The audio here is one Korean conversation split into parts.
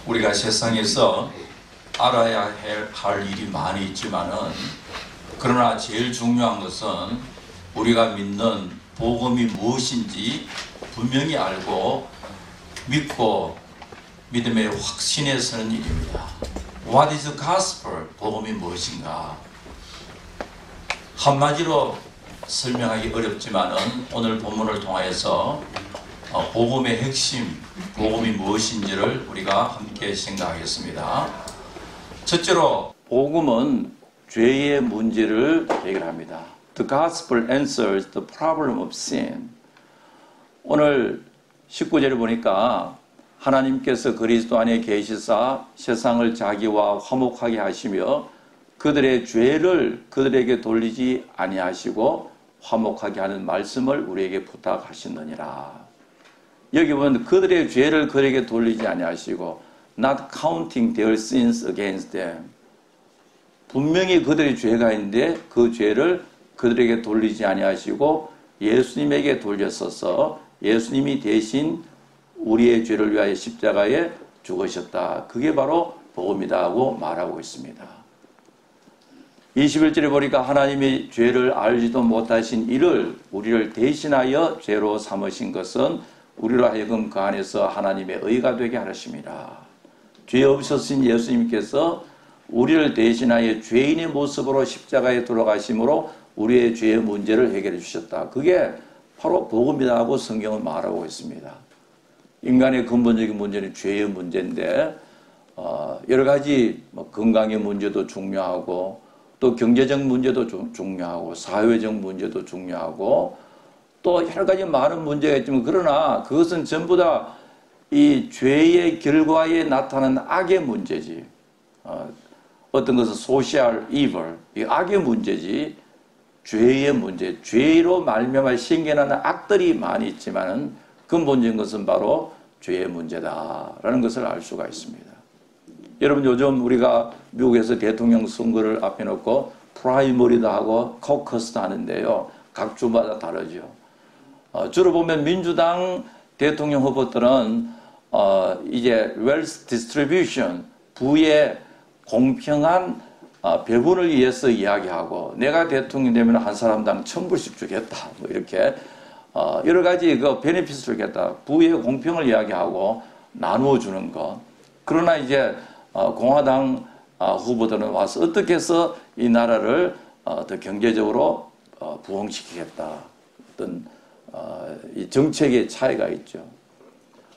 우리가 세상에서 알아야 할 일이 많이 있지만은 그러나 제일 중요한 것은 우리가 믿는 복음이 무엇인지 분명히 알고 믿고 믿음의 확신에 서는 일입니다. What is the gospel? 복음이 무엇인가? 한마디로 설명하기 어렵지만은 오늘 본문을 통해서 복음의 핵심, 복음이 무엇인지를 우리가 함께 생각하겠습니다. 첫째로 복음은 죄의 문제를 해결합니다. The gospel answers the problem of sin. 오늘 19절을 보니까 하나님께서 그리스도 안에 계시사 세상을 자기와 화목하게 하시며 그들의 죄를 그들에게 돌리지 아니하시고 화목하게 하는 말씀을 우리에게 부탁하시느니라. 여기 보면 그들의 죄를 그들에게 돌리지 아니하시고 not counting their sins against them. 분명히 그들의 죄가 있는데 그 죄를 그들에게 돌리지 아니하시고 예수님에게 돌렸어서 예수님이 대신 우리의 죄를 위하여 십자가에 죽으셨다. 그게 바로 복음이다 하고 말하고 있습니다. 21절에 보니까 하나님이 죄를 알지도 못하신 이를 우리를 대신하여 죄로 삼으신 것은 우리로 하여금 그 안에서 하나님의 의가 되게 하십니다. 죄 없으신 예수님께서 우리를 대신하여 죄인의 모습으로 십자가에 돌아가심으로 우리의 죄의 문제를 해결해 주셨다. 그게 바로 복음이다 하고 성경은 말하고 있습니다. 인간의 근본적인 문제는 죄의 문제인데 여러 가지 건강의 문제도 중요하고 또 경제적 문제도 중요하고 사회적 문제도 중요하고 또 여러 가지 많은 문제가 있지만 그러나 그것은 전부 다 이 죄의 결과에 나타나는 악의 문제지. 어떤 것은 소셜 이블, 이 악의 문제지 죄의 문제, 죄로 말미암아 생겨나는 악들이 많이 있지만은 근본적인 것은 바로 죄의 문제다라는 것을 알 수가 있습니다. 여러분 요즘 우리가 미국에서 대통령 선거를 앞에 놓고 프라이머리도 하고 코커스도 하는데요. 각 주마다 다르죠. 주로 보면 민주당 대통령 후보들은 이제 웰스 디스트리뷰션, 부의 공평한 배분을 위해서 이야기하고 내가 대통령 되면 한 사람당 1,000불씩 주겠다. 뭐 이렇게 여러 가지 그 베네핏을 주겠다. 부의 공평을 이야기하고 나누어 주는 것. 그러나 이제 공화당 후보들은 와서 어떻게 해서 이 나라를 더 경제적으로 부흥시키겠다. 어떤 이 정책의 차이가 있죠.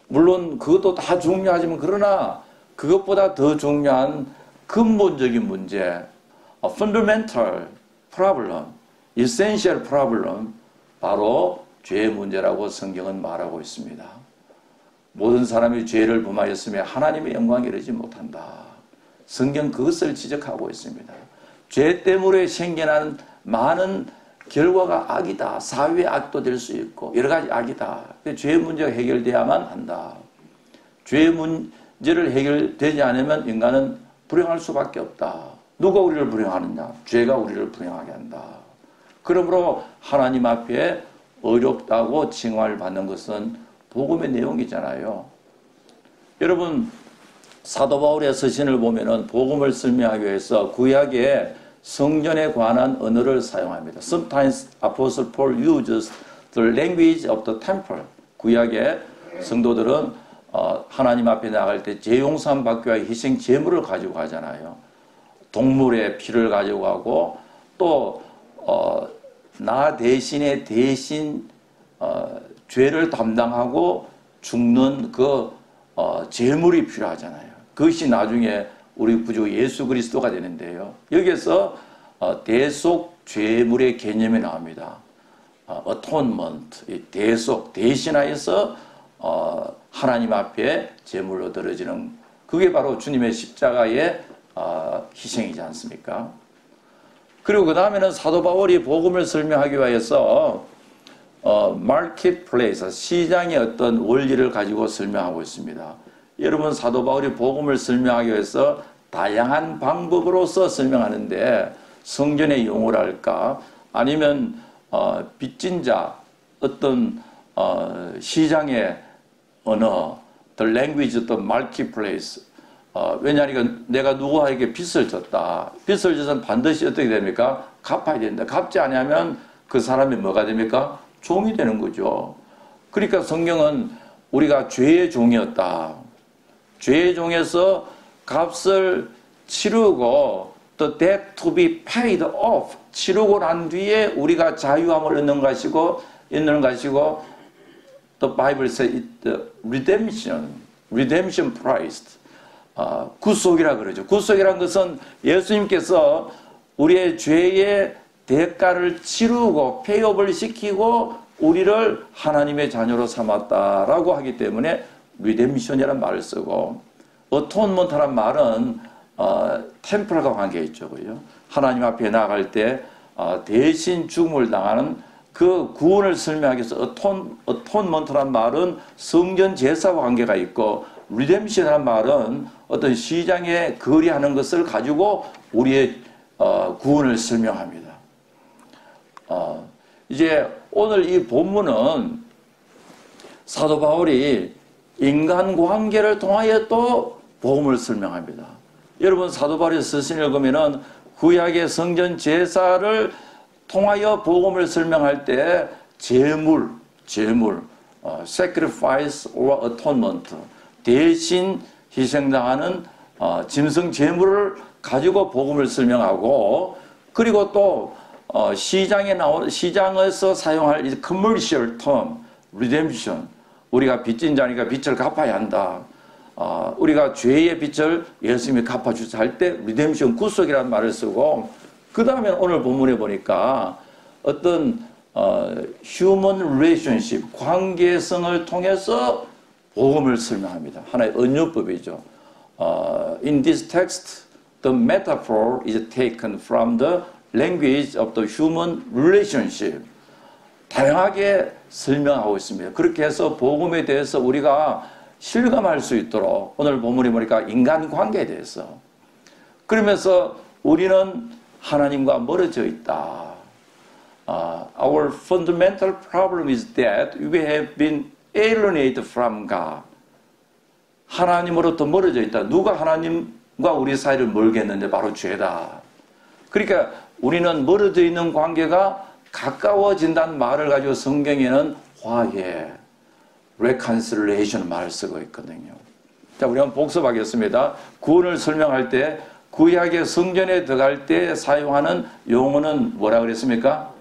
물론 그것도 다 중요하지만 그러나 그것보다 더 중요한 근본적인 문제, fundamental problem, essential problem, 바로 죄의 문제라고 성경은 말하고 있습니다. 모든 사람이 죄를 범하였으며 하나님의 영광에 이르지 못한다. 성경 그것을 지적하고 있습니다. 죄 때문에 생겨난 많은 결과가 악이다. 사회의 악도 될 수 있고 여러 가지 악이다. 죄의 문제가 해결돼야만 한다. 죄의 문제를 해결되지 않으면 인간은 불행할 수밖에 없다. 누가 우리를 불행하느냐? 죄가 우리를 불행하게 한다. 그러므로 하나님 앞에 어렵다고 칭함을 받는 것은 복음의 내용이잖아요. 여러분 사도 바울의 서신을 보면은 복음을 설명하기 위해서 구약에 성전에 관한 언어를 사용합니다. Sometimes Apostle Paul uses the language of the temple. 구약의 성도들은 하나님 앞에 나갈 때 죄용서함 받기 위해 희생 제물을 가지고 가잖아요. 동물의 피를 가지고 가고 또 나 대신에 대신 죄를 담당하고 죽는 그 제물이 필요하잖아요. 그것이 나중에 우리 구주 예수 그리스도가 되는데요. 여기에서 대속 죄물의 개념이 나옵니다. atonement, 대속, 대신하여서 하나님 앞에 제물로 드려지는 그게 바로 주님의 십자가의 희생이지 않습니까? 그리고 그 다음에는 사도 바울이 복음을 설명하기 위해서 marketplace, 시장의 어떤 원리를 가지고 설명하고 있습니다. 여러분 사도 바울이 복음을 설명하기 위해서 다양한 방법으로서 설명하는데 성전의 용어랄까 아니면 빚진 자 어떤 시장의 언어, the language of the marketplace 왜냐하니까 내가 누구에게 빚을 졌다. 빚을 져서는 반드시 어떻게 됩니까? 갚아야 된다. 갚지 않으면 그 사람이 뭐가 됩니까? 종이 되는 거죠. 그러니까 성경은 우리가 죄의 종이었다. 죄의 종에서 값을 치르고 the debt to be paid off 치르고 난 뒤에 우리가 자유함을 얻는 것이고 the Bible says the redemption price 구속이라 그러죠. 구속이라는 것은 예수님께서 우리의 죄의 대가를 치르고 페이업을 시키고 우리를 하나님의 자녀로 삼았다라고 하기 때문에 리뎀션이라는 말을 쓰고 어톤먼트라는 말은 템플과 관계 있죠. 그죠? 하나님 앞에 나아갈 때 대신 죽음을 당하는 그 구원을 설명하기 위해서 어톤먼트라는 말은 성전 제사와 관계가 있고 리뎀션이라는 말은 어떤 시장에 거래하는 것을 가지고 우리의 구원을 설명합니다. 이제 오늘 이 본문은 사도 바울이 인간관계를 통하여 또 복음을 설명합니다. 여러분 사도 바울이 서신 읽으면은 구약의 성전 제사를 통하여 복음을 설명할 때 제물, sacrifice or atonement, 대신 희생당하는 짐승 제물을 가지고 복음을 설명하고 그리고 또 시장에서 사용할 이 commercial term, redemption, 우리가 빚진 자니까 빚을 갚아야 한다. 우리가 죄의 빚을 예수님이 갚아주자 할 때 redemption, 구속이라는 말을 쓰고 그 다음에 오늘 본문에 보니까 어떤 human relationship, 관계성을 통해서 복음을 설명합니다. 하나의 은유법이죠. In this text, the metaphor is taken from the language of the human relationship. 다양하게 설명하고 있습니다. 그렇게 해서 복음에 대해서 우리가 실감할 수 있도록 오늘 본문에 보니까 인간관계에 대해서 그러면서 우리는 하나님과 멀어져 있다. Our fundamental problem is that we have been alienated from God. 하나님으로부터 멀어져 있다. 누가 하나님과 우리 사이를 멀게 했는데 바로 죄다. 그러니까 우리는 멀어져 있는 관계가 가까워진다는 말을 가지고 성경에는 화해, reconciliation 말을 쓰고 있거든요. 자, 우리 한번 복습하겠습니다. 구원을 설명할 때 구약의 성전에 들어갈 때 사용하는 용어는 뭐라 그랬습니까?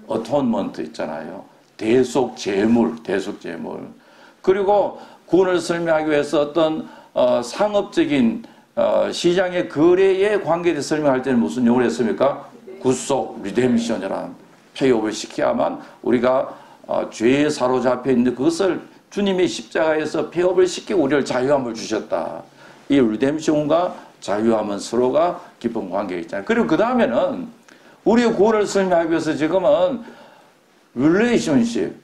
atonement 있잖아요. 대속 제물. 그리고 구원을 설명하기 위해서 어떤 상업적인 시장의 거래에 관계에 설명할 때는 무슨 용어를 했습니까? 구속, 리뎀션이라는 페이업을 시켜야만 우리가 죄에 사로잡혀 있는 그것을 주님이 십자가에서 페이업을 시키고 우리를 자유함을 주셨다. 이 리뎀션과 자유함은 서로가 깊은 관계가 있잖아요. 그리고 그 다음에는 우리의 구원을 설명하기 위해서 지금은 relationship,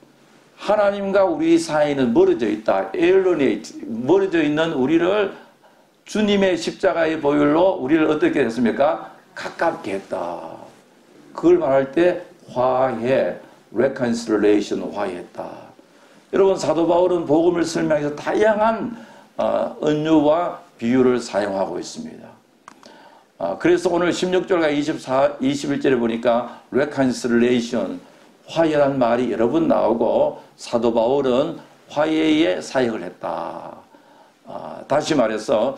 하나님과 우리 사이는 멀어져 있다. alienate, 멀어져 있는 우리를 주님의 십자가의 보혈로 우리를 어떻게 했습니까? 가깝게 했다. 그걸 말할 때 화해, reconciliation, 화해했다. 여러분 사도 바울은 복음을 설명해서 다양한 은유와 비유를 사용하고 있습니다. 그래서 오늘 16절과 21절에 보니까 reconciliation, 화해라는 말이 여러 번 나오고 사도 바울은 화해의 사역을 했다. 다시 말해서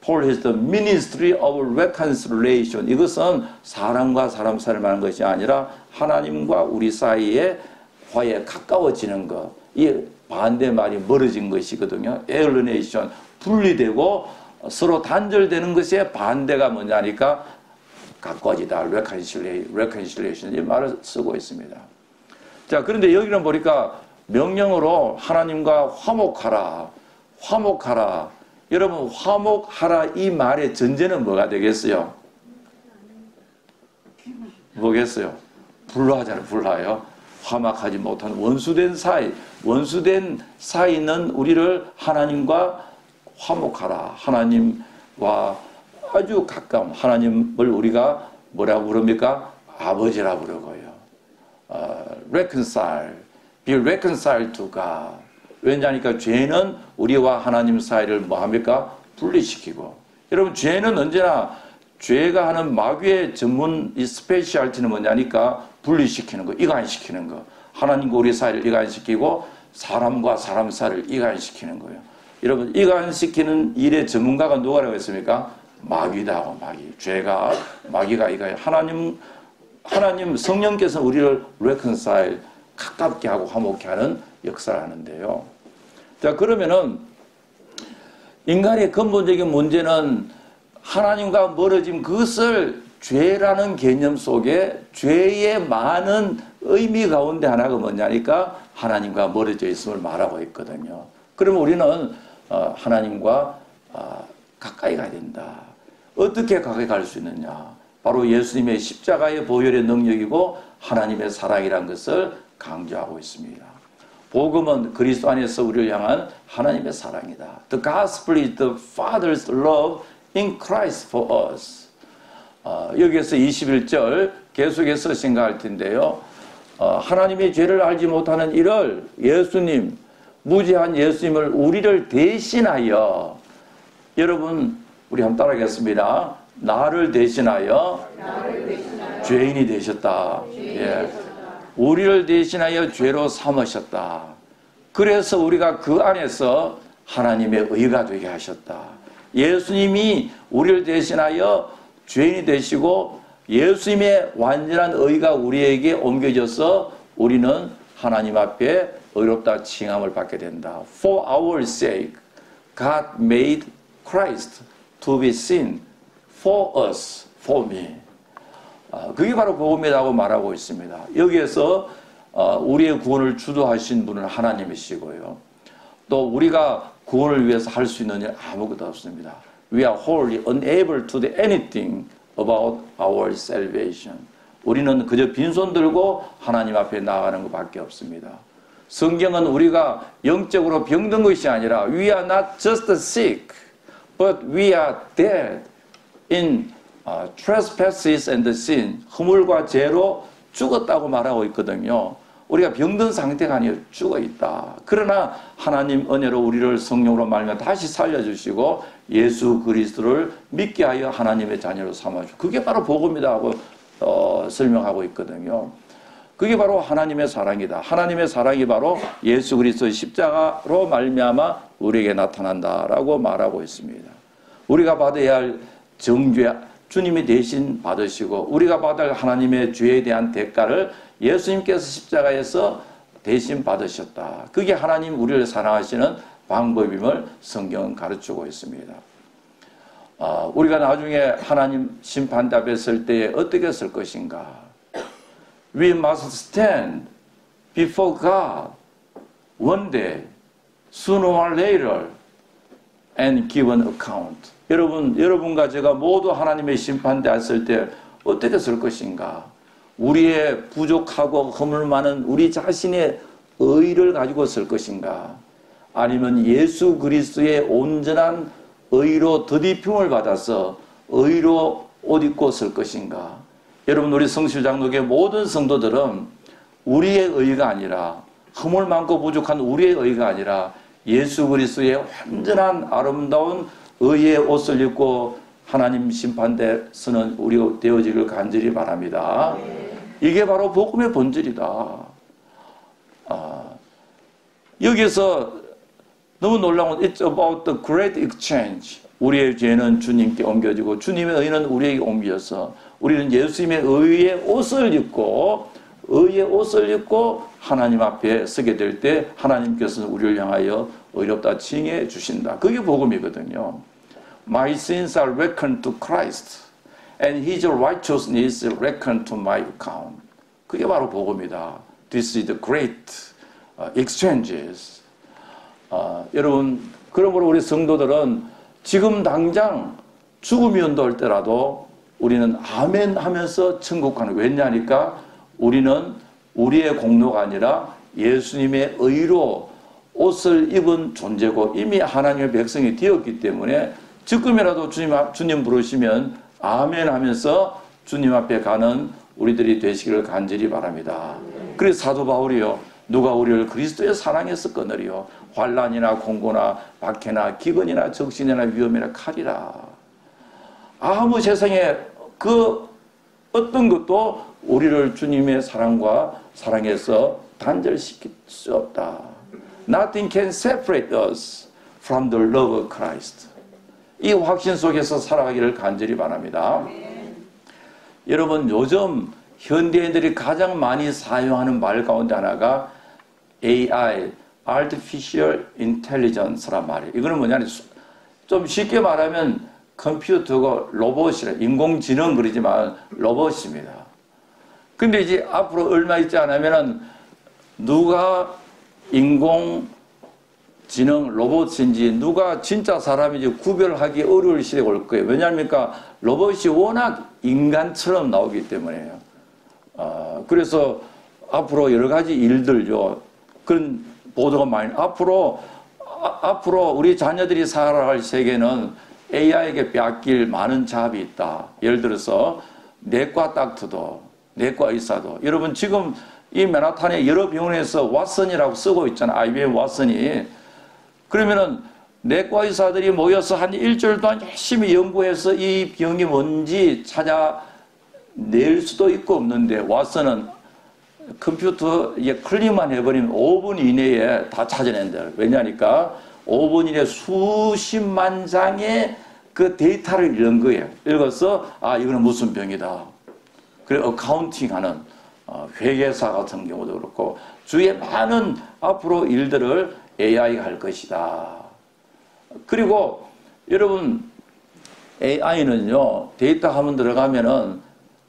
Paul has the ministry of reconciliation. 이것은 사람과 사람 사이를 말하는 것이 아니라 하나님과 우리 사이에 화해에 가까워지는 것. 이 반대 말이 멀어진 것이거든요. alienation, 분리되고 서로 단절되는 것의 반대가 뭐냐니까 가까워지다. reconciliation 이 말을 쓰고 있습니다. 자, 그런데 여기는 보니까 명령으로 하나님과 화목하라. 여러분 화목하라 이 말의 전제는 뭐가 되겠어요? 뭐겠어요? 불화잖아요. 불화요. 화목하지 못한 원수된 사이는 우리를 하나님과 화목하라. 하나님과 아주 가까운 하나님을 우리가 뭐라고 부릅니까? 아버지라 부르고요. reconcile, be reconciled to God. 왜냐하니까 죄는 우리와 하나님 사이를 뭐합니까? 분리시키고, 여러분 죄는 언제나 죄가 하는 마귀의 전문 이 스페셜티는 뭐냐니까 분리시키는 거, 이간시키는 거. 하나님과 우리 사이를 이간시키고 사람과 사람 사이를 이간시키는 거예요. 여러분 이간시키는 일의 전문가가 누구라고 했습니까? 마귀다. 마귀. 죄가 마귀가 이거예요. 하나님 성령께서 우리를 reconcile 가깝게 하고 화목케 하는 역사를 하는데요. 자, 그러면은 인간의 근본적인 문제는 하나님과 멀어짐, 그것을 죄라는 개념 속에 죄의 많은 의미 가운데 하나가 뭐냐니까 하나님과 멀어져 있음을 말하고 있거든요. 그러면 우리는 하나님과 가까이 가야 된다. 어떻게 가까이 갈 수 있느냐? 바로 예수님의 십자가의 보혈의 능력이고 하나님의 사랑이라는 것을 강조하고 있습니다. 복음은 그리스도 안에서 우리를 향한 하나님의 사랑이다. The gospel is the Father's love in Christ for us. 여기에서 21절 계속해서 생각할 텐데요. 하나님의 죄를 알지 못하는 이를 예수님, 무죄한 예수님을 우리를 대신하여, 여러분 우리 한번 따라하겠습니다. 나를 대신하여 죄인이 되셨다. 예. 우리를 대신하여 죄로 삼으셨다. 그래서 우리가 그 안에서 하나님의 의가 되게 하셨다. 예수님이 우리를 대신하여 죄인이 되시고 예수님의 완전한 의가 우리에게 옮겨져서 우리는 하나님 앞에 의롭다 칭함을 받게 된다. For our sake, God made Christ to be sin for us, for me. 그게 바로 복음이라고 말하고 있습니다. 여기에서 우리의 구원을 주도하신 분은 하나님이시고요. 또 우리가 구원을 위해서 할 수 있는 일 아무것도 없습니다. We are wholly unable to do anything about our salvation. 우리는 그저 빈손 들고 하나님 앞에 나아가는 것밖에 없습니다. 성경은 우리가 영적으로 병든 것이 아니라 We are not just sick, but we are dead in trespasses and sin. 허물과 죄로 죽었다고 말하고 있거든요. 우리가 병든 상태가 아니라 죽어있다. 그러나 하나님 은혜로 우리를 성령으로 말미암아 다시 살려주시고 예수 그리스도를 믿게 하여 하나님의 자녀로 삼아주고, 그게 바로 복음이다 하고 설명하고 있거든요. 그게 바로 하나님의 사랑이다. 하나님의 사랑이 바로 예수 그리스도의 십자가로 말미암아 우리에게 나타난다라고 말하고 있습니다. 우리가 받아야 할 정죄 주님이 대신 받으시고 우리가 받을 하나님의 죄에 대한 대가를 예수님께서 십자가에서 대신 받으셨다. 그게 하나님 우리를 사랑하시는 방법임을 성경은 가르치고 있습니다. 우리가 나중에 하나님 심판대 앞에 설 때에 어떻게 설 것인가? We must stand before God one day, sooner or later, and give an account. 여러분과 제가 모두 하나님의 심판대 앞에 설 때 어떻게 설 것인가? 우리의 부족하고 허물 많은 우리 자신의 의를 가지고 설 것인가? 아니면 예수 그리스도의 온전한 의로 더디품을 받아서 의로 옷 입고 설 것인가? 여러분, 우리 성실장로교회 모든 성도들은 우리의 의가 아니라, 허물 많고 부족한 우리의 의가 아니라 예수 그리스도의 완전한 아름다운 의의 옷을 입고 하나님 심판대 서는 우리가 되어지기를 간절히 바랍니다. 이게 바로 복음의 본질이다. 여기서 너무 놀라운 건 It's about the great exchange. 우리의 죄는 주님께 옮겨지고 주님의 의는 우리에게 옮겨져서 우리는 예수님의 의의 옷을 입고 하나님 앞에 서게 될 때 하나님께서는 우리를 향하여 의롭다 칭해 주신다. 그게 복음이거든요. My sins are reckoned to Christ and His righteousness is reckoned to my account. 그게 바로 복음이다. This is the great exchanges. 여러분, 그러므로 우리 성도들은 지금 당장 죽음이 온다할 때라도 우리는 아멘 하면서 천국 가는 거예요. 왜냐하니까 우리는 우리의 공로가 아니라 예수님의 의로 옷을 입은 존재고 이미 하나님의 백성이 되었기 때문에 지금이라도 주님 부르시면 아멘 하면서 주님 앞에 가는 우리들이 되시기를 간절히 바랍니다. 그래서 사도 바울이요, 누가 우리를 그리스도의 사랑에서 끊으리요, 환난이나 공고나 박해나 기근이나 적신이나 위험이나 칼이라. 아무 세상에 그 어떤 것도 우리를 주님의 사랑과 사랑에서 단절시킬 수 없다. Nothing can separate us from the love of Christ. 이 확신 속에서 살아가기를 간절히 바랍니다. 여러분, 요즘 현대인들이 가장 많이 사용하는 말 가운데 하나가 AI, Artificial Intelligence란 말이에요. 이거는 뭐냐면 좀 쉽게 말하면 컴퓨터고 로봇이라, 인공지능 그러지만 로봇입니다. 근데 이제 앞으로 얼마 있지 않으면은 누가 인공지능 로봇인지 누가 진짜 사람인지 구별하기 어려울 시대가 올 거예요. 왜냐합니까? 로봇이 워낙 인간처럼 나오기 때문에요. 그래서 앞으로 여러 가지 일들요. 그런 보도가 많이, 앞으로 우리 자녀들이 살아갈 세계는 AI에게 빼앗길 많은 잡이 있다. 예를 들어서 내과 닥터도, 내과 의사도. 여러분, 지금 이 맨하탄의 여러 병원에서 왓슨이라고 쓰고 있잖아요. IBM 왓슨이. 그러면은 내과 의사들이 모여서 한 일주일 동안 열심히 연구해서 이 병이 뭔지 찾아낼 수도 있고 없는데, 왓슨은 컴퓨터에 클릭만 해버리면 5분 이내에 다 찾아낸다. 왜냐니까 5분 이내에 수십만 장의 그 데이터를 읽은 거예요. 읽어서 이거는 무슨 병이다. 그래 어카운팅하는 회계사 같은 경우도 그렇고 주위에 많은 앞으로 일들을 AI가 할 것이다. 그리고 여러분, AI는요 데이터 한번 들어가면은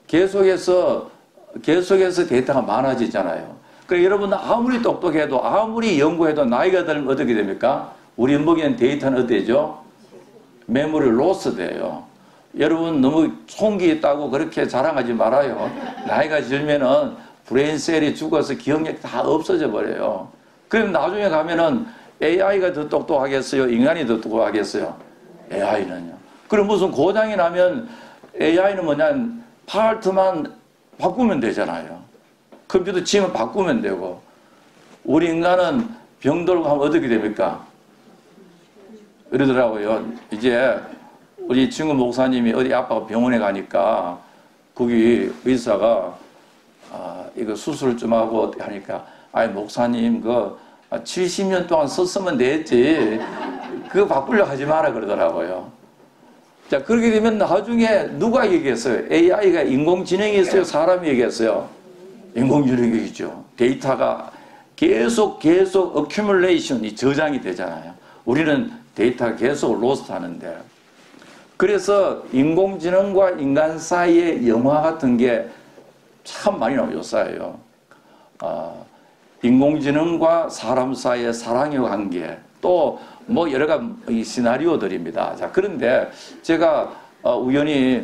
계속해서 데이터가 많아지잖아요. 그러니까 여러분, 아무리 똑똑해도 아무리 연구해도 나이가 들면 어떻게 됩니까? 우리 인목에는 데이터는 어떻게 되죠? 메모리 로스 돼요. 여러분, 너무 총기 있다고 그렇게 자랑하지 말아요. 나이가 들면은 브레인셀이 죽어서 기억력이 다 없어져 버려요. 그럼 나중에 가면은 AI가 더 똑똑하겠어요? 인간이 더 똑똑하겠어요? AI는요. 그럼 무슨 고장이 나면 AI는 뭐냐, 파트만 바꾸면 되잖아요. 컴퓨터 치면 바꾸면 되고, 우리 인간은 병들고 하면 어떻게 됩니까? 이러더라고요. 이제 우리 친구 목사님이 어디 아빠가 병원에 가니까 거기 의사가 이거 수술 좀 하고 하니까 목사님 70년 동안 썼으면 됐지 그거 바꾸려고 하지 마라 그러더라고요. 자, 그렇게 되면 나중에 누가 얘기했어요? AI가 인공지능이 있어요? 사람이 얘기했어요? 인공지능이죠. 데이터가 계속 accumulation이 저장이 되잖아요. 우리는 데이터가 계속 로스트 하는데. 그래서 인공지능과 인간 사이의 영화 같은 게 참 많이 나오죠. 묘사예요. 인공지능과 사람 사이의 사랑의 관계, 또 뭐 여러 가지 시나리오들입니다. 자, 그런데 제가 우연히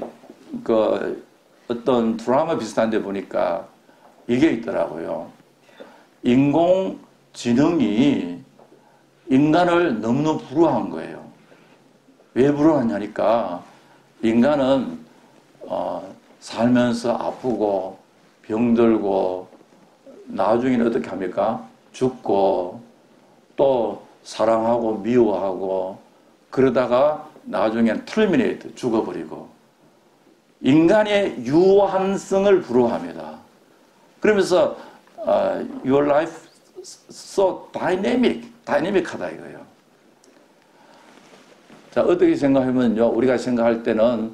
어떤 드라마 비슷한 데 보니까 이게 있더라고요. 인공지능이 인간을 너무너무 부러워한 거예요. 왜 부러워하냐니까 인간은 살면서 아프고 병들고 나중에는 어떻게 합니까? 죽고 또 사랑하고 미워하고 그러다가 나중에는 터미네이트 죽어버리고 인간의 유한성을 부러워합니다. 그러면서 your life so dynamic하다 이거예요. 자, 어떻게 생각하면요, 우리가 생각할 때는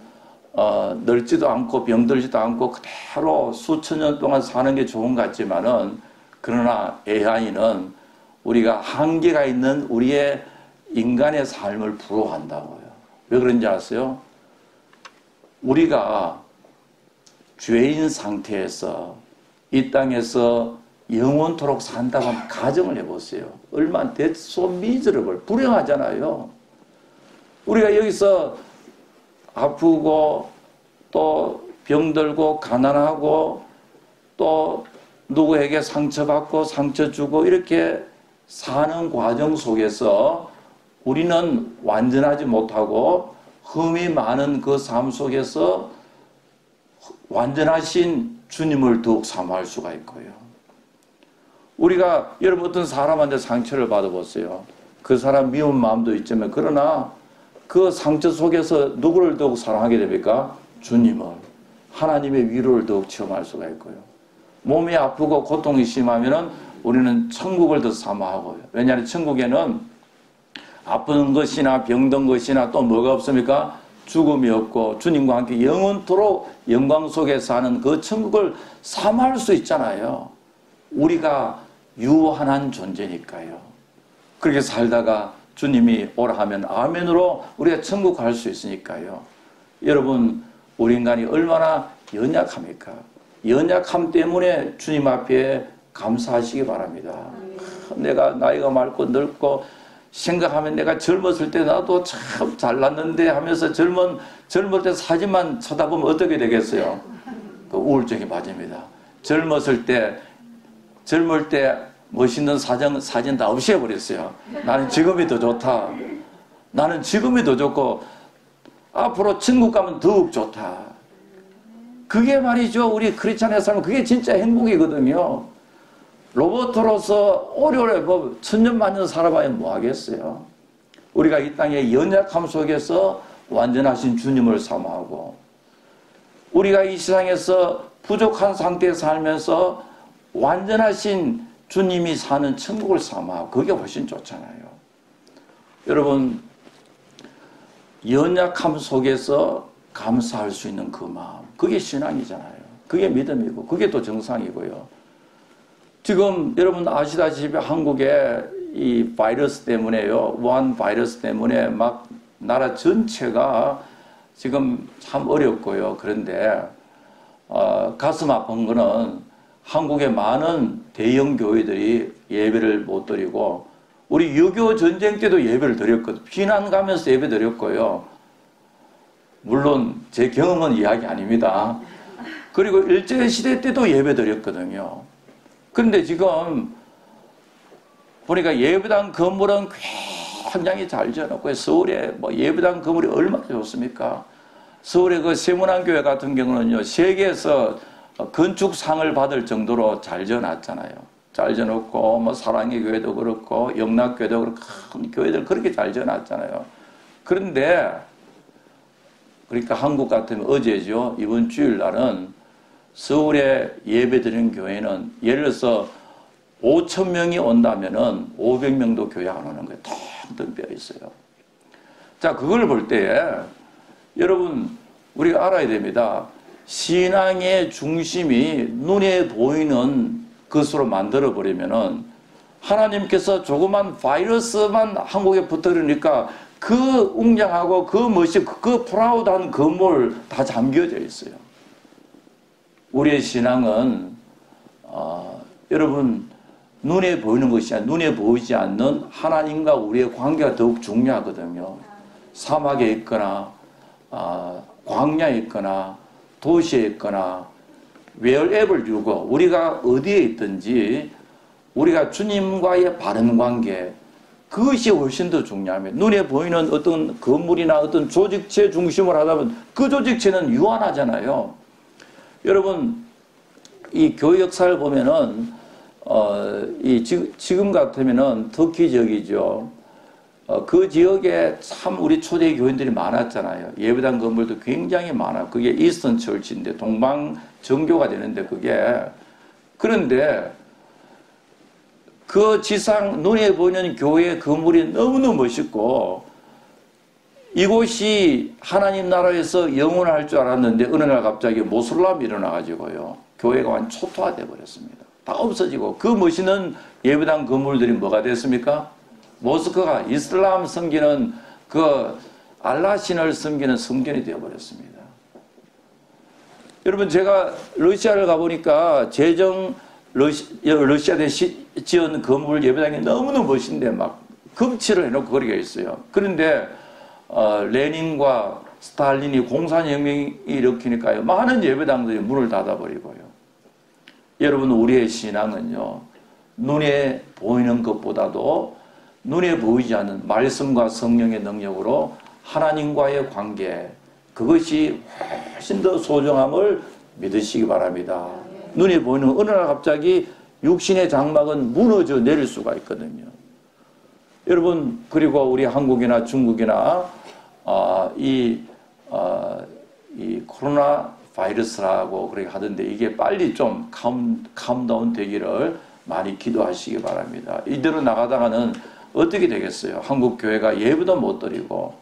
늙지도 않고 병들지도 않고 그대로 수천 년 동안 사는 게 좋은 것 같지만은, 그러나 AI는 우리가 한계가 있는 우리의 인간의 삶을 부러워한다고요. 왜 그런지 아세요? 우리가 죄인 상태에서 이 땅에서 영원토록 산다고 하면 가정을 해보세요. 얼마나 that's so miserable, 불행하잖아요. 우리가 여기서 아프고 또 병들고 가난하고 또 누구에게 상처받고 상처 주고 이렇게 사는 과정 속에서 우리는 완전하지 못하고 흠이 많은 그 삶 속에서 완전하신 주님을 더욱 사모할 수가 있고요. 우리가 여러분 어떤 사람한테 상처를 받아보세요. 그 사람 미운 마음도 있지만 그러나 그 상처 속에서 누구를 더욱 사랑하게 됩니까? 주님을. 하나님의 위로를 더욱 체험할 수가 있고요. 몸이 아프고 고통이 심하면은 우리는 천국을 더 사모하고요. 왜냐하면 천국에는 아픈 것이나 병든 것이나 또 뭐가 없습니까? 죽음이 없고 주님과 함께 영원토록 영광 속에 사는 그 천국을 사모할 수 있잖아요. 우리가 유한한 존재니까요. 그렇게 살다가 주님이 오라 하면 아멘으로 우리가 천국 갈 수 있으니까요. 여러분, 우리 인간이 얼마나 연약합니까? 연약함 때문에 주님 앞에 감사하시기 바랍니다. 내가 나이가 많고 늙고 생각하면 내가 젊었을 때 나도 참 잘났는데 하면서 젊을 때 사진만 쳐다보면 어떻게 되겠어요? 그 우울증이 맞습니다. 젊을 때 멋있는 사진 다 없애버렸어요. 나는 지금이 더 좋다. 나는 지금이 더 좋고 앞으로 천국 가면 더욱 좋다. 그게 말이죠. 우리 크리스찬의 삶은 그게 진짜 행복이거든요. 로봇으로서 오래오래 천년만년 살아봐야 뭐 하겠어요. 우리가 이 땅의 연약함 속에서 완전하신 주님을 사모하고 우리가 이 세상에서 부족한 상태에 살면서 완전하신 주님이 사는 천국을 사모하고 그게 훨씬 좋잖아요. 여러분, 연약함 속에서 감사할 수 있는 그 마음, 그게 신앙이잖아요. 그게 믿음이고 그게 또 정상이고요. 지금 여러분 아시다시피 한국에 이 바이러스 때문에요. 우한 바이러스 때문에 막 나라 전체가 지금 참 어렵고요. 그런데 가슴 아픈 거는 한국의 많은 대형 교회들이 예배를 못 드리고 우리 6.25 전쟁 때도 예배를 드렸거든요. 피난 가면서 예배 드렸고요. 물론 제 경험은 이야기 아닙니다. 그리고 일제시대 때도 예배 드렸거든요. 그런데 지금 보니까 예배당 건물은 굉장히 잘 지어놓고 서울에 뭐 예배당 건물이 얼마나 좋습니까? 서울의 그 세문안교회 같은 경우는요, 세계에서 건축상을 받을 정도로 잘 지어놨잖아요. 잘 지어놓고 뭐 사랑의 교회도 그렇고 영락교회도 그렇고 큰 교회들 그렇게 잘 지어놨잖아요. 그런데 그러니까 한국 같으면 어제죠. 이번 주일날은 서울에 예배드리는 교회는 예를 들어서 5,000명이 온다면은 500명도 교회 안 오는 거예요. 텅텅 비어 있어요. 자, 그걸 볼 때에 여러분 우리가 알아야 됩니다. 신앙의 중심이 눈에 보이는 것으로 만들어 버리면은 하나님께서 조그만 바이러스만 한국에 붙어 그러니까 그 웅장하고 그 멋있고 그 프라우드한 건물 다 잠겨져 있어요. 우리의 신앙은 여러분 눈에 보이는 것이 아니라 눈에 보이지 않는 하나님과 우리의 관계가 더욱 중요하거든요. 사막에 있거나 광야에 있거나 도시에 있거나 웨어앱을 주고 우리가 어디에 있든지 우리가 주님과의 바른 관계 그것이 훨씬 더 중요합니다. 눈에 보이는 어떤 건물이나 어떤 조직체 중심으로 하다 보면 그 조직체는 유한하잖아요. 여러분 이 교회 역사를 보면은 지금 같으면은 특히적이죠. 그 지역에 참 우리 초대 교인들이 많았잖아요. 예배당 건물도 굉장히 많아. 그게 이스턴 철치인데 동방 정교가 되는데 그게 그런데 그 지상 눈에 보이는 교회 건물이 너무너무 멋있고 이곳이 하나님 나라에서 영원할 줄 알았는데 어느 날 갑자기 모슬람이 일어나가지고요. 교회가 완전 초토화돼 버렸습니다. 다 없어지고 그 멋있는 예배당 건물들이 뭐가 됐습니까? 모스크가 이슬람 섬기는 그 알라 신을 섬기는 성전이 되어버렸습니다. 여러분 제가 러시아를 가보니까 러시아에 지은 건물 예배당이 너무너무 멋있는데 막 금칠을 해놓고 거리가 있어요. 그런데 레닌과 스탈린이 공산혁명이 일으키니까요. 많은 예배당들이 문을 닫아버리고요. 여러분 우리의 신앙은요. 눈에 보이는 것보다도 눈에 보이지 않는 말씀과 성령의 능력으로 하나님과의 관계 그것이 훨씬 더 소중함을 믿으시기 바랍니다. 눈에 보이는 어느 날 갑자기 육신의 장막은 무너져 내릴 수가 있거든요. 여러분, 그리고 우리 한국이나 중국이나 이 코로나 바이러스라고 그렇게 하던데 이게 빨리 좀 캄다운 되기를 많이 기도하시기 바랍니다. 이대로 나가다가는 어떻게 되겠어요? 한국 교회가 예배도 못 드리고,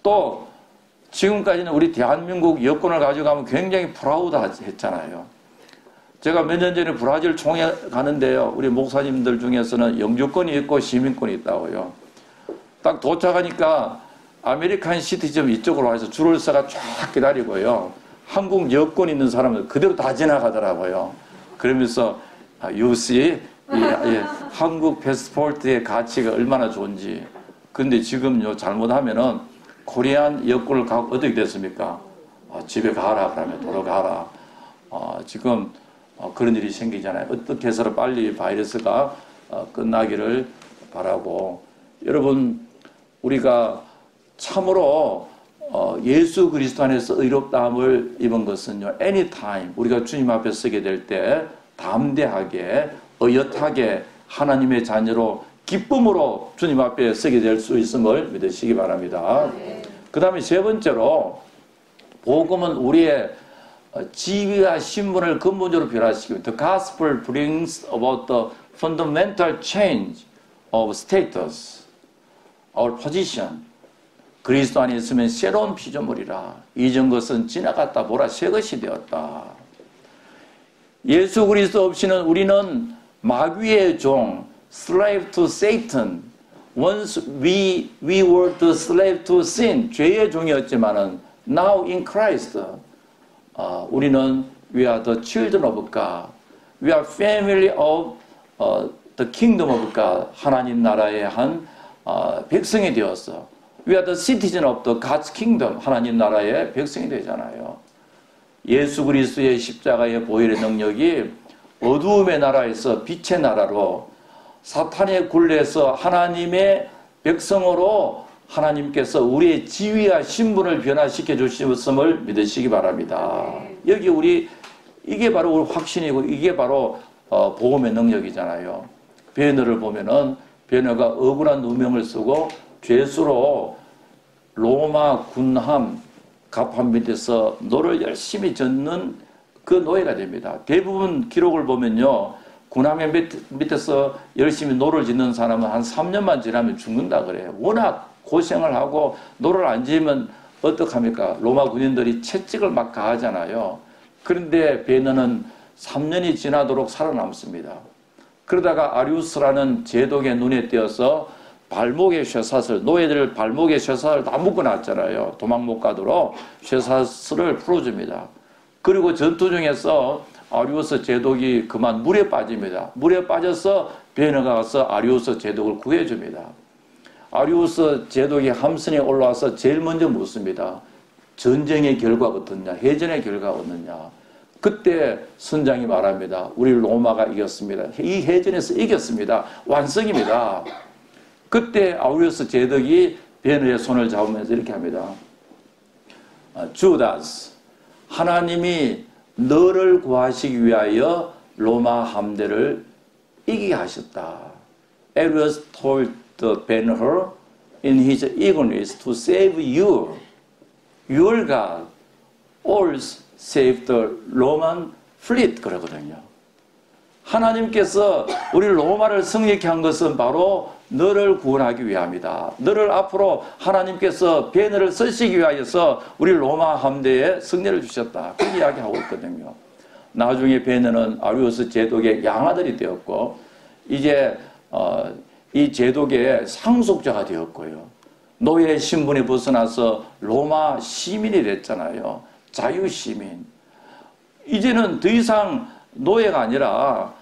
또 지금까지는 우리 대한민국 여권을 가져가면 굉장히 프라우드했잖아요. 제가 몇 년 전에 브라질 총회 가는데요, 우리 목사님들 중에서는 영주권이 있고 시민권이 있다고요. 딱 도착하니까 아메리칸 시티즌 이쪽으로 와서 줄을 서가 쫙 기다리고요, 한국 여권 있는 사람들 그대로 다 지나가더라고요. 그러면서 you see, 한국 패스포트의 가치가 얼마나 좋은지. 근데 지금요, 잘못하면은 코리안 여권을 갖고 어떻게 됐습니까? 집에 가라 그러면 돌아가라. 지금 그런 일이 생기잖아요. 어떻게 해서 빨리 바이러스가 끝나기를 바라고, 여러분, 우리가 참으로 예수 그리스도 안에서 의롭다함을 입은 것은요, anytime 우리가 주님 앞에 서게 될 때 담대하게 의젓하게 하나님의 자녀로 기쁨으로 주님 앞에 서게 될 수 있음을 믿으시기 바랍니다. 그 다음에 세 번째로, 복음은 우리의 지위와 신분을 근본적으로 변화시킵니다. The gospel brings about the fundamental change of status, our position. 그리스도 안에 있으면 새로운 피조물이라. 이전 것은 지나갔다 보라 새 것이 되었다. 예수 그리스도 없이는 우리는 마귀의 종, slave to Satan. Once we were the slave to sin, 죄의 종이었지만은 now in Christ, 우리는 we are the children of God. We are family of the kingdom of God. 하나님 나라의 한 백성이 되었어. We are the citizen of the God's kingdom. 하나님 나라의 백성이 되잖아요. 예수 그리스도의 십자가의 보혈의 능력이 어두움의 나라에서 빛의 나라로, 사탄의 굴레에서 하나님의 백성으로 하나님께서 우리의 지위와 신분을 변화시켜 주셨음을 믿으시기 바랍니다. 여기 이게 바로 우리 확신이고, 이게 바로 복음의 능력이잖아요. 베너를 보면은 베너가 억울한 누명을 쓰고 죄수로 로마 군함 갑판 밑에서 노를 열심히 젓는 그 노예가 됩니다. 대부분 기록을 보면요, 군함의 밑에서 열심히 노를 짓는 사람은 한 3년만 지나면 죽는다 그래요. 워낙 고생을 하고 노를 안 지으면 어떡합니까? 로마 군인들이 채찍을 막 가하잖아요. 그런데 베너는 3년이 지나도록 살아남습니다. 그러다가 아리우스라는 제독의 눈에 띄어서 발목에 쇠사슬, 노예들 발목에 쇠사슬 다 묶어놨잖아요. 도망 못 가도록 쇠사슬을 풀어줍니다. 그리고 전투 중에서 아리우스 제독이 그만 물에 빠집니다. 물에 빠져서 베너가 가서 아리우스 제독을 구해줍니다. 아리우스 제독이 함선에 올라와서 제일 먼저 묻습니다. 전쟁의 결과가 어떻냐? 해전의 결과가 어떻냐? 그때 선장이 말합니다. 우리 로마가 이겼습니다. 이 해전에서 이겼습니다. 완성입니다. 그때 아리우스 제독이 베너의 손을 잡으면서 이렇게 합니다. 주다스, 하나님이 너를 구하시기 위하여 로마 함대를 이기게 하셨다. Arius told Ben-Hur in his eagerness to save you. Your God always saved the Roman fleet. 그러거든요. 하나님께서 우리 로마를 승리케 한 것은 바로 너를 구원하기 위함이다. 너를 앞으로 하나님께서 베너를 쓰시기 위하여서 우리 로마 함대에 승리를 주셨다. 그렇게 이야기하고 있거든요. 나중에 베너는 아리우스 제독의 양아들이 되었고, 이제 이 제독의 상속자가 되었고요. 노예 신분에 벗어나서 로마 시민이 됐잖아요. 자유시민. 이제는 더 이상 노예가 아니라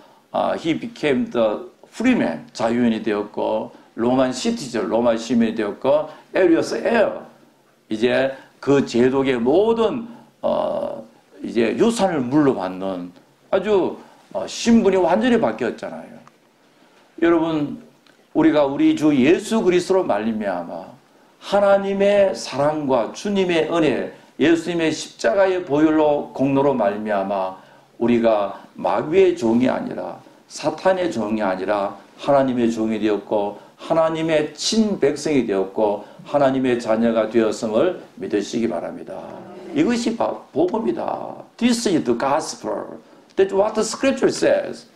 he became the freeman, 자유인이 되었고, 로만 시티즌, 로마 시민이 되었고, 에리어스 에어, 이제 그 제독의 모든 이제 유산을 물러받는 아주 신분이 완전히 바뀌었잖아요. 여러분, 우리가 우리 주 예수 그리스도로 말미암아 하나님의 사랑과 주님의 은혜, 예수님의 십자가의 보혈로 공로로 말미암아 우리가 마귀의 종이 아니라 사탄의 종이 아니라 하나님의 종이 되었고, 하나님의 친백성이 되었고 하나님의 자녀가 되었음을 믿으시기 바랍니다. 이것이 복음이다. This is the gospel. That's what the scripture says.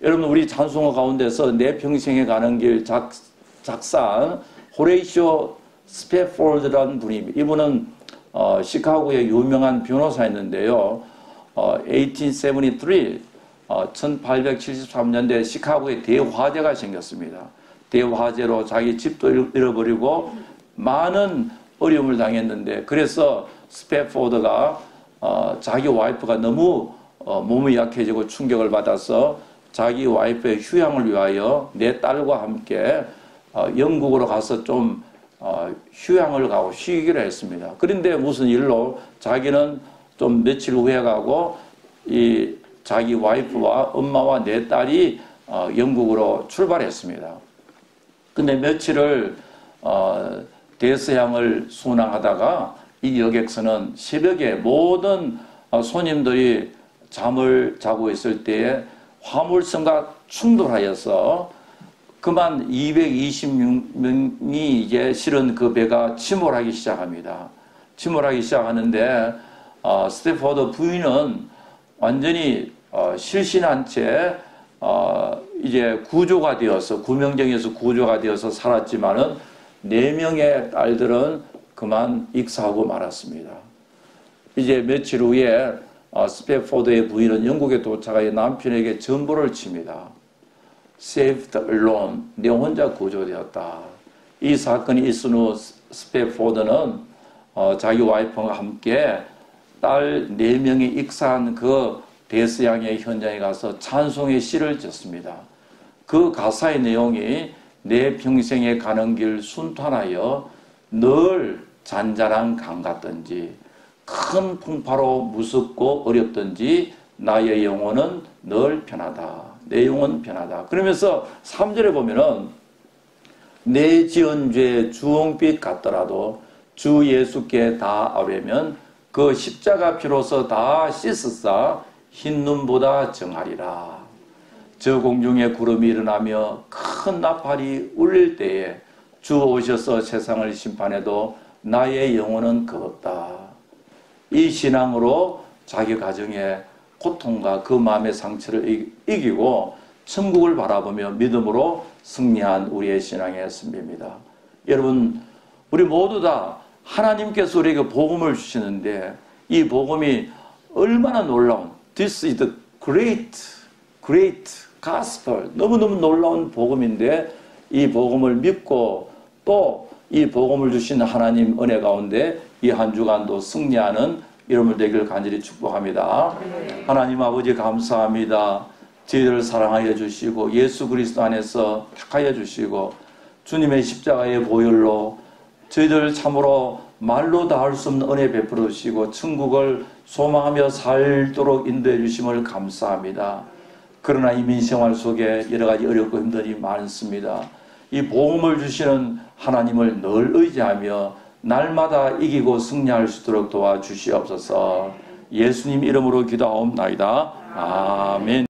여러분, 우리 찬송가 가운데서 내 평생에 가는 길 작사한 호레이쇼 스패포드라는 분입니다. 이분은 시카고의 유명한 변호사였는데요. 1873, 1873년대 시카고에 대화재가 생겼습니다. 대화재로 자기 집도 잃어버리고 많은 어려움을 당했는데, 그래서 스패포드가 자기 와이프가 너무 몸이 약해지고 충격을 받아서 자기 와이프의 휴양을 위하여 내 딸과 함께 영국으로 가서 좀 휴양을 가고 쉬기로 했습니다. 그런데 무슨 일로 자기는 좀 며칠 후에 가고 이 자기 와이프와 엄마와 내 딸이 영국으로 출발했습니다. 근데 며칠을 대서양을 순항하다가 이 여객선은 새벽에 모든 손님들이 잠을 자고 있을 때에 화물선과 충돌하여서 그만 226명이 이제 실은 그 배가 침몰하기 시작합니다. 침몰하기 시작하는데 스태포드 부인은 완전히 실신한 채 이제 구조가 되어서 구명정에서 구조가 되어서 살았지만은 4명의 딸들은 그만 익사하고 말았습니다. 이제 며칠 후에 스태포드의 부인은 영국에 도착하여 남편에게 전보를 칩니다. Saved alone. 내 혼자 구조되었다. 이 사건이 있은 후 스태포드는 자기 와이프와 함께 딸 4명이 익사한 그 대서양의 현장에 가서 찬송의 시를 썼습니다. 그 가사의 내용이 내 평생에 가는 길 순탄하여 늘 잔잔한 강 같든지 큰 풍파로 무섭고 어렵든지 나의 영혼은 늘 편하다. 내 영혼은 편하다. 그러면서 3절에 보면은 내 지은 죄 주홍빛 같더라도 주 예수께 다 아뢰면 그 십자가 피로서 다 씻으사 흰 눈보다 정하리라. 저 공중에 구름이 일어나며 큰 나팔이 울릴 때에 주 오셔서 세상을 심판해도 나의 영혼은 겁없다. 이 신앙으로 자기 가정의 고통과 그 마음의 상처를 이기고 천국을 바라보며 믿음으로 승리한 우리의 신앙의 선배입니다. 여러분, 우리 모두 다 하나님께서 우리에게 복음을 주시는데 이 복음이 얼마나 놀라운, This is the great gospel. 너무너무 놀라운 복음인데 이 복음을 믿고 또 이 복음을 주신 하나님 은혜 가운데 이 한 주간도 승리하는 여러분 되기를 간절히 축복합니다. 하나님 아버지 감사합니다. 저희들을 사랑하여 주시고 예수 그리스도 안에서 택하여 주시고 주님의 십자가의 보혈로 저희들 참으로 말로 다 할 수 없는 은혜 베풀어 주시고 천국을 소망하며 살도록 인도해 주심을 감사합니다. 그러나 이 민생활 속에 여러 가지 어렵고 힘든 일이 많습니다. 이 복음을 주시는 하나님을 늘 의지하며 날마다 이기고 승리할 수 있도록 도와주시옵소서. 예수님 이름으로 기도하옵나이다. 아멘.